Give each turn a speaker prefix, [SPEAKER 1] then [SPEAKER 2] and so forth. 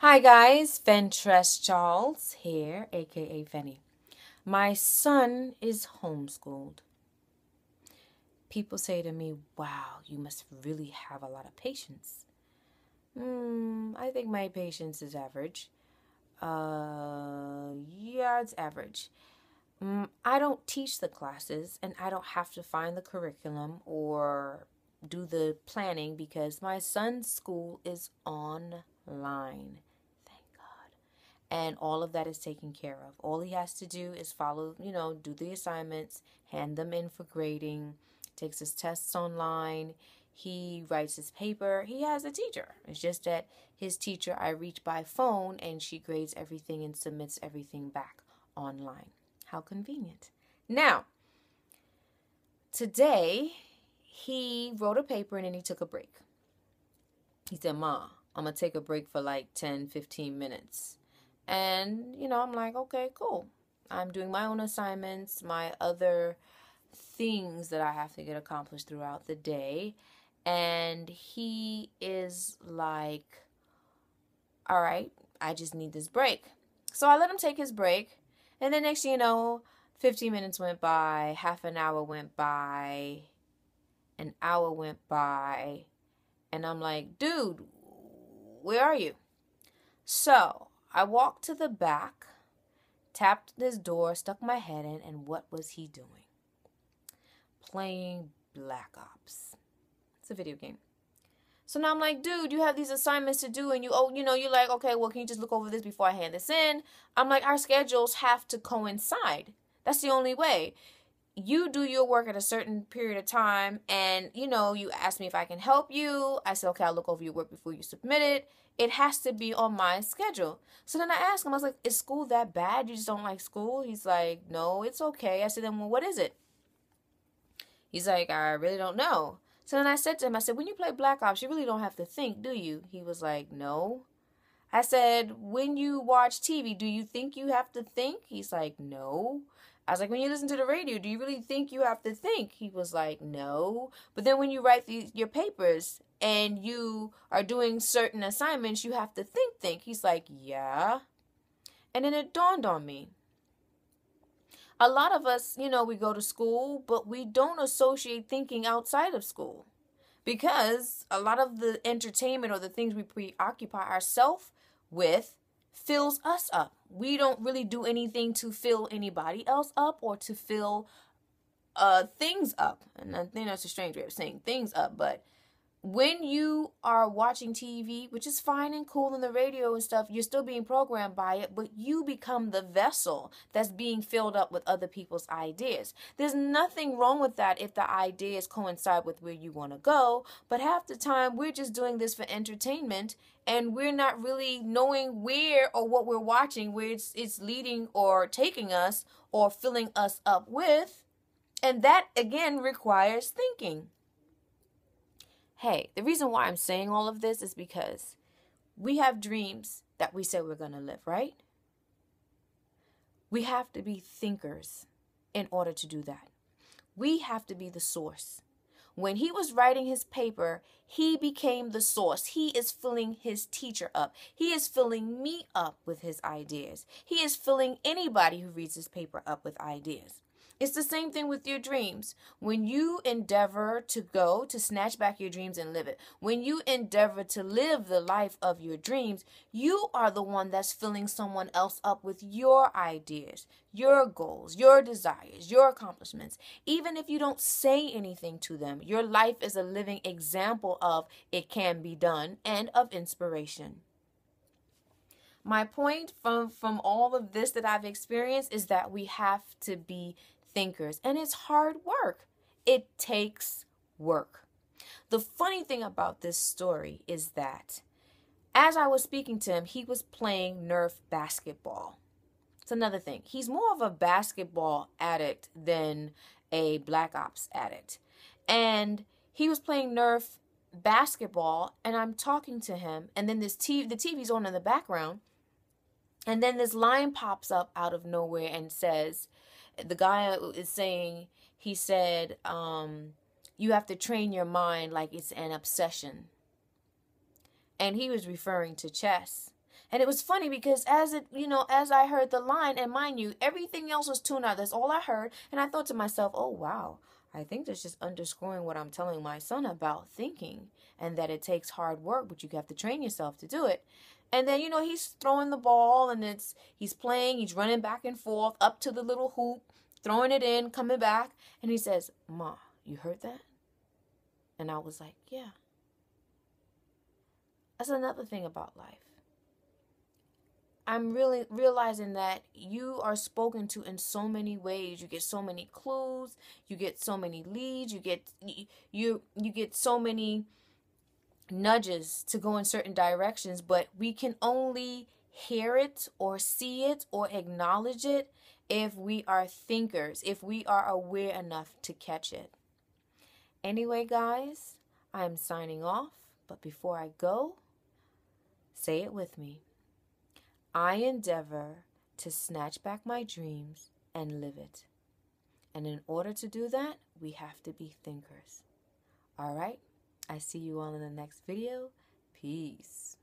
[SPEAKER 1] Hi guys, Fentress Charles here, aka Fenny. My son is homeschooled. People say to me, wow, you must really have a lot of patience. I think my patience is average. Yeah, it's average. I don't teach the classes and I don't have to find the curriculum or do the planning because my son's school is online. And all of that is taken care of. All he has to do is follow, do the assignments, hand them in for grading, takes his tests online, he writes his paper. He has a teacher. It's just that his teacher I reach by phone and she grades everything and submits everything back online. How convenient. Now, today he wrote a paper and then he took a break. He said, "Ma, I'm going to take a break for like 10, 15 minutes. And, I'm like, okay, cool. I'm doing my own assignments, my other things that I have to get accomplished throughout the day. And he is like, all right, I just need this break. So I let him take his break. And then next thing you know, 15 minutes went by, half an hour went by, an hour went by. And I'm like, dude, where are you? So I walked to the back, tapped his door, stuck my head in, and what was he doing? Playing Black Ops. It's a video game. So now I'm like, dude, you have these assignments to do, and you're like, okay, well, can you just look over this before I hand this in? I'm like, our schedules have to coincide. That's the only way. You do your work at a certain period of time, and, you ask me if I can help you. I said, okay, I'll look over your work before you submit it. It has to be on my schedule. So then I asked him, I was like, is school that bad? You just don't like school? He's like, no, it's okay. I said, then, well, what is it? He's like, I really don't know. So then I said to him, I said, when you play Black Ops, you really don't have to think, do you? He was like, no. I said, when you watch TV, do you think you have to think? He's like, no. I was like, when you listen to the radio, do you really think you have to think? He was like, no. But then when you write your papers and you are doing certain assignments, you have to think. He's like, yeah. And then it dawned on me. A lot of us, we go to school, but we don't associate thinking outside of school. Because a lot of the entertainment or the things we preoccupy ourselves with fills us up. We don't really do anything to fill anybody else up or to fill things up. And I think that's a strange way of saying things up, but when you are watching TV, which is fine and cool on the radio and stuff, you're still being programmed by it, but you become the vessel that's being filled up with other people's ideas. There's nothing wrong with that if the ideas coincide with where you want to go, but half the time we're just doing this for entertainment and we're not really knowing where or what we're watching, where it's leading or taking us or filling us up with. And that, again, requires thinking. Hey, the reason why I'm saying all of this is because we have dreams that we say we're going to live, right? We have to be thinkers in order to do that. We have to be the source. When he was writing his paper, he became the source. He is filling his teacher up. He is filling me up with his ideas. He is filling anybody who reads his paper up with ideas. It's the same thing with your dreams. When you endeavor to go to snatch back your dreams and live it, when you endeavor to live the life of your dreams, you are the one that's filling someone else up with your ideas, your goals, your desires, your accomplishments. Even if you don't say anything to them, your life is a living example of it can be done and of inspiration. My point from all of this that I've experienced is that we have to be thinkers, and it's hard work. It takes work. The funny thing about this story is that as I was speaking to him, he was playing Nerf basketball. It's another thing. He's more of a basketball addict than a Black Ops addict. And he was playing Nerf basketball, and I'm talking to him, and then the TV's on in the background, and then this line pops up out of nowhere and says, the guy is saying, he said, you have to train your mind like it's an obsession. And he was referring to chess. And it was funny because as it, as I heard the line, and mind you, everything else was tuned out. That's all I heard. And I thought to myself, oh, wow, I think that's just underscoring what I'm telling my son about thinking, and that it takes hard work, but you have to train yourself to do it. And then, he's throwing the ball, and he's playing, he's running back and forth up to the little hoop, throwing it in, coming back. And he says, Ma, you heard that? And I was like, yeah. That's another thing about life. I'm really realizing that you are spoken to in so many ways. You get so many clues, you get so many leads, you get so many nudges to go in certain directions, but we can only hear it or see it or acknowledge it if we are thinkers, if we are aware enough to catch it. Anyway, guys, I'm signing off, but before I go, say it with me. I endeavor to snatch back my dreams and live it. And in order to do that, we have to be thinkers. All right? I see you all in the next video. Peace.